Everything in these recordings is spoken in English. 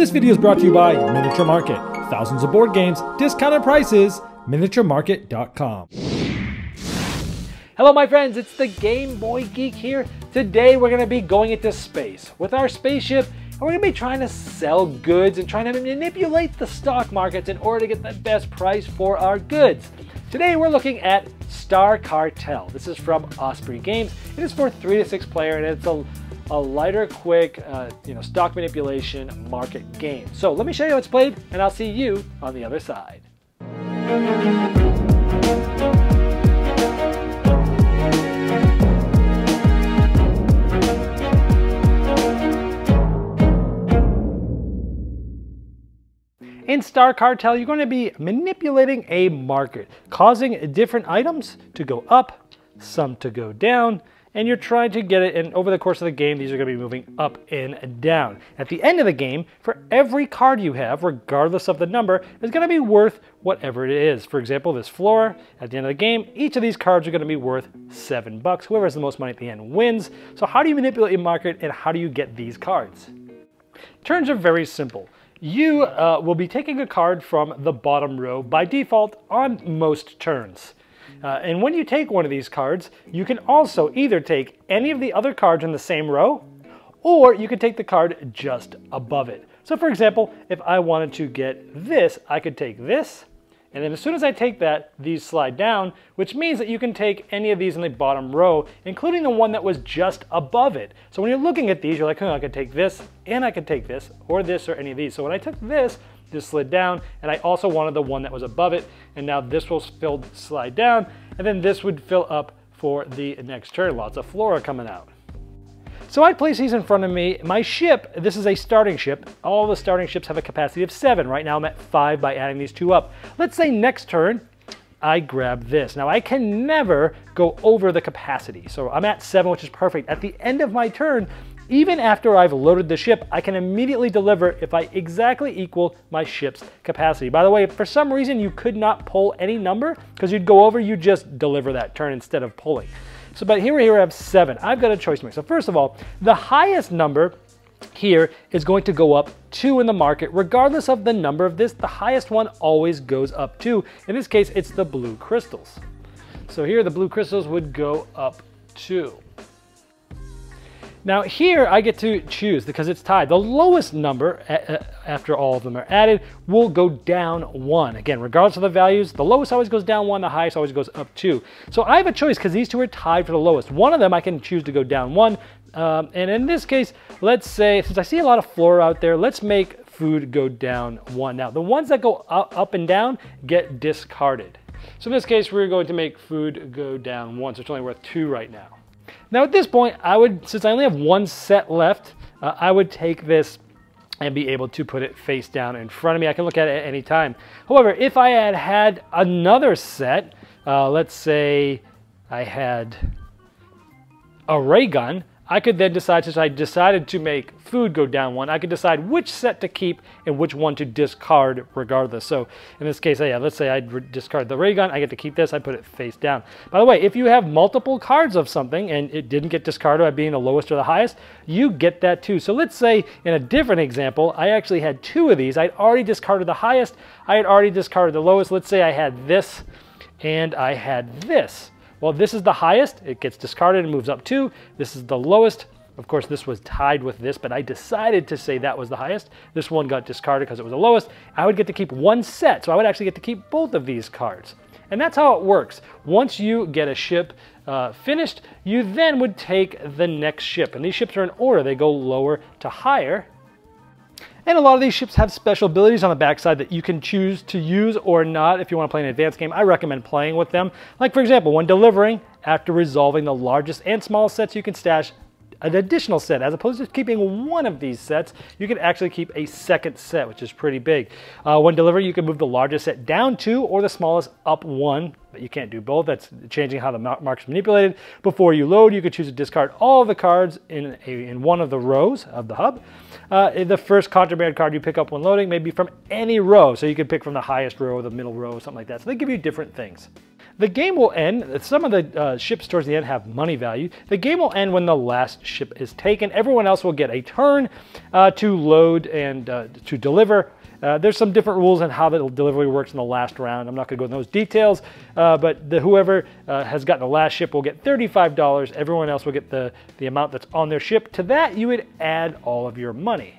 This video is brought to you by Miniature Market. Thousands of board games, discounted prices, miniaturemarket.com. Hello my friends, it's the Game Boy Geek here. Today we're going to be going into space with our spaceship, and we're going to be trying to sell goods and trying to manipulate the stock markets in order to get the best price for our goods. Today we're looking at Star Cartel. This is from Osprey Games. It is for 3 to 6 player, and it's a lighter, quick, stock manipulation market game. So let me show you how it's played, and I'll see you on the other side. In Star Cartel, you're going to be manipulating a market, causing different items to go up, some to go down, and you're trying to get it, and over the course of the game, these are going to be moving up and down. At the end of the game, for every card you have, regardless of the number, is going to be worth whatever it is. For example, this floor, at the end of the game, each of these cards are going to be worth $7. Whoever has the most money at the end wins. So how do you manipulate your market, and how do you get these cards? Turns are very simple. You will be taking a card from the bottom row by default on most turns. And when you take one of these cards, you can also either take any of the other cards in the same row, or you could take the card just above it. So for example, if I wanted to get this, I could take this, and then as soon as I take that, these slide down, which means that you can take any of these in the bottom row, including the one that was just above it. So when you're looking at these, you're like, oh, I could take this, and I could take this, or any of these. So when I took this slid down, and I also wanted the one that was above it, and now this will slide down, and then this would fill up for the next turn. Lots of flora coming out. So I place these in front of me. My ship, this is a starting ship. All the starting ships have a capacity of 7. Right now I'm at 5 by adding these 2 up. Let's say next turn, I grab this. Now I can never go over the capacity. So I'm at 7, which is perfect. At the end of my turn, even after I've loaded the ship, I can immediately deliver if I exactly equal my ship's capacity. By the way, if for some reason you could not pull any number, because you'd go over, you just deliver that turn instead of pulling. So, but here I have 7. I've got a choice to make. So first of all, the highest number here is going to go up 2 in the market. Regardless of the number of this, the highest one always goes up 2. In this case, it's the blue crystals. So here the blue crystals would go up 2. Now here I get to choose because it's tied. The lowest number after all of them are added will go down 1. Again, regardless of the values, the lowest always goes down 1, the highest always goes up 2. So I have a choice because these two are tied for the lowest. One of them I can choose to go down 1. And in this case, let's say, since I see a lot of flora out there, let's make food go down 1. Now the ones that go up and down get discarded. So in this case, we're going to make food go down 1. So it's only worth 2 right now. Now at this point, since I only have 1 set left, I would take this and be able to put it face down in front of me. I can look at it at any time. However, if I had another set, let's say I had a ray gun, I could then decide, since I decided to make food go down 1, I could decide which set to keep and which one to discard regardless. So in this case, yeah, let's say I discard the ray gun, I get to keep this, I put it face down. By the way, if you have multiple cards of something and it didn't get discarded by being the lowest or the highest, you get that too. So let's say in a different example, I actually had 2 of these. I'd already discarded the highest, I had already discarded the lowest. Let's say I had this and I had this. Well, this is the highest, it gets discarded and moves up 2. This is the lowest. Of course, this was tied with this, but I decided to say that was the highest. This one got discarded because it was the lowest. I would get to keep 1 set, so I would actually get to keep both of these cards. And that's how it works. Once you get a ship finished, you then would take the next ship. And these ships are in order. They go lower to higher. And a lot of these ships have special abilities on the backside that you can choose to use or not. If you want to play an advanced game, I recommend playing with them. Like for example, when delivering, after resolving the largest and smallest sets, you can stash an additional set. As opposed to keeping 1 of these sets, you can actually keep a second set, which is pretty big. When delivering, you can move the largest set down 2 or the smallest up 1. But you can't do both. That's changing how the mark's manipulated. Before you load, you could choose to discard all of the cards in one of the rows of the hub. The first contraband card you pick up when loading may be from any row. So you can pick from the highest row, the middle row, something like that. So they give you different things. The game will end. Some of the ships towards the end have money value. The game will end when the last ship is taken. Everyone else will get a turn to load and to deliver. There's some different rules on how the delivery works in the last round. I'm not going to go into those details, but whoever has gotten the last ship will get $35. Everyone else will get the amount that's on their ship. To that, you would add all of your money.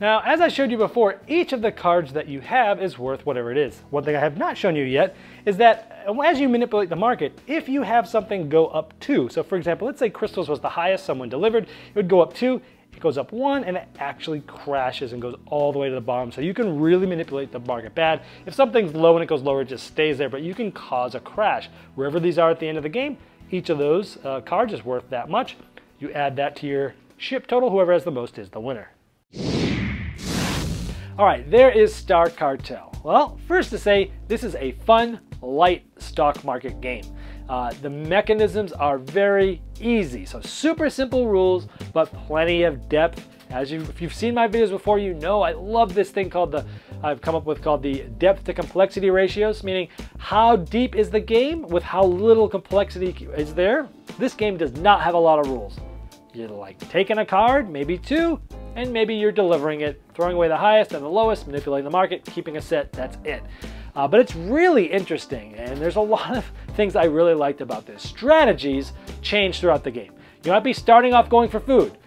Now, as I showed you before, each of the cards that you have is worth whatever it is. One thing I have not shown you yet is that as you manipulate the market, if you have something go up 2, so for example, let's say crystals was the highest someone delivered, it would go up 2, it goes up 1, and it actually crashes and goes all the way to the bottom. So you can really manipulate the market bad. If something's low and it goes lower, it just stays there, but you can cause a crash. Wherever these are at the end of the game, each of those cards is worth that much. You add that to your ship total. Whoever has the most is the winner. All right, there is Star Cartel. Well, first to say, this is a fun, light stock market game. The mechanisms are very easy, so super simple rules, but plenty of depth. If you've seen my videos before, you know I love this thing I've come up with called the depth to complexity ratios, meaning how deep is the game with how little complexity is there. This game does not have a lot of rules. You're like taking a card, maybe 2, and maybe you're delivering it, throwing away the highest and the lowest, manipulating the market, keeping a set, that's it. But it's really interesting, and there's a lot of things I really liked about this. Strategies change throughout the game. You might be starting off going for food.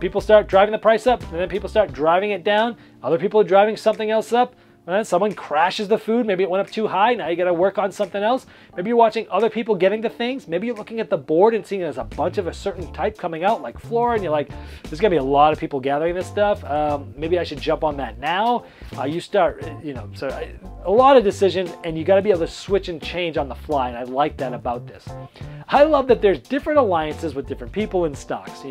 People start driving the price up, and then people start driving it down. Other people are driving something else up. And then someone crashes the food. Maybe it went up too high. Now you got to work on something else. Maybe you're watching other people getting to things. Maybe you're looking at the board and seeing there's a bunch of a certain type coming out, like flora, and you're like, there's going to be a lot of people gathering this stuff. Maybe I should jump on that now. You start, so a lot of decisions, and you got to be able to switch and change on the fly, and I like that about this. I love that there's different alliances with different people in stocks.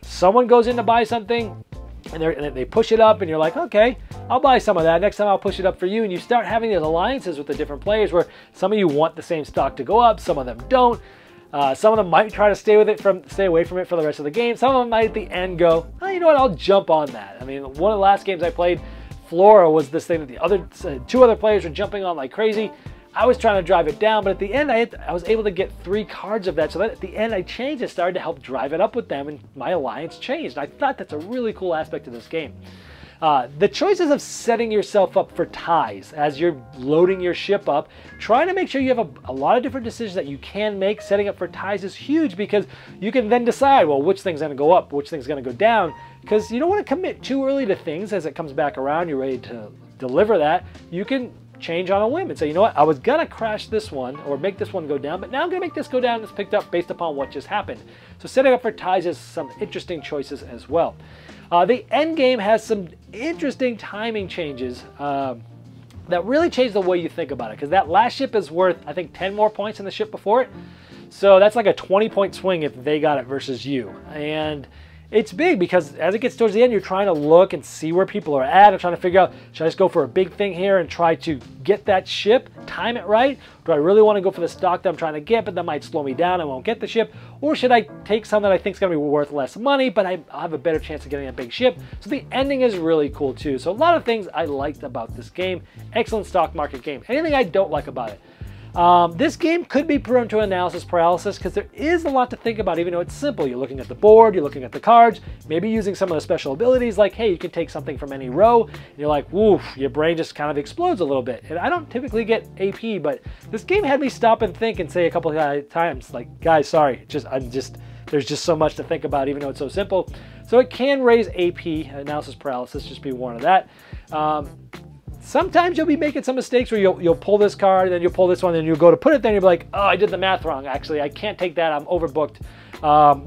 Someone goes in to buy something, and they push it up, and you're like, okay, I'll buy some of that. Next time I'll push it up for you. And you start having these alliances with the different players where some of you want the same stock to go up, some of them don't. Some of them might try to stay away from it for the rest of the game. Some of them might at the end go, oh, you know what, I'll jump on that. I mean, one of the last games I played, Flora was this thing that the two other players were jumping on like crazy. I was trying to drive it down, but at the end I was able to get 3 cards of that, so that at the end I changed and started to help drive it up with them, and my alliance changed. I thought that's a really cool aspect of this game. The choices of setting yourself up for ties as you're loading your ship up, trying to make sure you have a lot of different decisions that you can make. Setting up for ties is huge because you can then decide, well, which thing's going to go up, which thing's going to go down, because you don't want to commit too early to things. As it comes back around, you're ready to deliver that. You can change on a whim and say, you know what, I was gonna crash this one or make this one go down, but now I'm gonna make this go down and it's picked up based upon what just happened. So setting up for ties is some interesting choices as well. The end game has some interesting timing changes that really change the way you think about it, because that last ship is worth, I think, 10 more points than the ship before it. So that's like a 20-point swing if they got it versus you. And it's big because as it gets towards the end, you're trying to look and see where people are at and trying to figure out, should I just go for a big thing here and try to get that ship, time it right? Do I really want to go for the stock that I'm trying to get, but that might slow me down, I won't get the ship? Or should I take some that I think is going to be worth less money, but I'll have a better chance of getting a big ship? So the ending is really cool too. So a lot of things I liked about this game. Excellent stock market game. Anything I don't like about it? This game could be prone to analysis paralysis because there is a lot to think about, even though it's simple. You're looking at the board, you're looking at the cards, maybe using some of the special abilities like, hey, you can take something from any row, and you're like, woof, your brain just kind of explodes a little bit. And I don't typically get AP, but this game had me stop and think and say a couple of times, like, guys, sorry, there's just so much to think about, even though it's so simple. So it can raise AP, analysis paralysis, just be warned of that. Sometimes you'll be making some mistakes where you'll pull this card, then you'll pull this one, then you'll go to put it, then you'll be like, oh, I did the math wrong. Actually, I can't take that. I'm overbooked.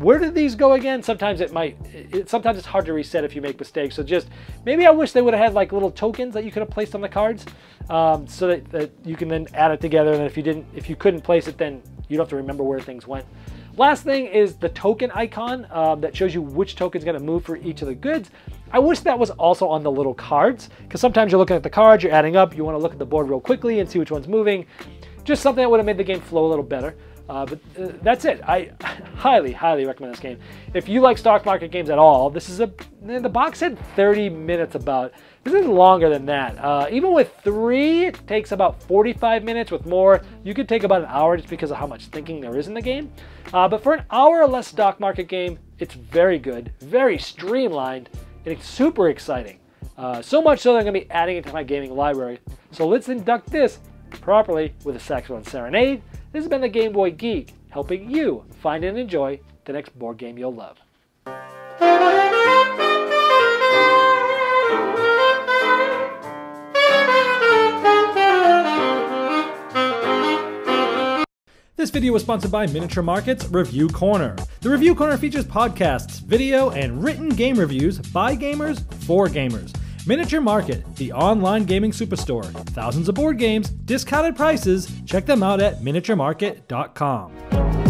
Where did these go again? Sometimes sometimes it's hard to reset if you make mistakes. So just maybe I wish they would have had like little tokens that you could have placed on the cards, so that you can then add it together. And if you couldn't place it, then you don't have to remember where things went. Last thing is the token icon that shows you which token is going to move for each of the goods. I wish that was also on the little cards, because sometimes you're looking at the cards, you're adding up, you want to look at the board real quickly and see which one's moving. Just something that would have made the game flow a little better. That's it. I highly, highly recommend this game. If you like stock market games at all, this is the box said 30 minutes about. This is longer than that. Even with 3, it takes about 45 minutes. With more, you could take about an hour just because of how much thinking there is in the game. But for an hour or less stock market game, it's very good, very streamlined, and it's super exciting. So much so that I'm going to be adding it to my gaming library. So let's induct this properly with a saxophone serenade. This has been the Game Boy Geek, helping you find and enjoy the next board game you'll love. This video was sponsored by Miniature Market's Review Corner. The Review Corner features podcasts, video, and written game reviews by gamers for gamers. Miniature Market, the online gaming superstore. Thousands of board games, discounted prices. Check them out at miniaturemarket.com.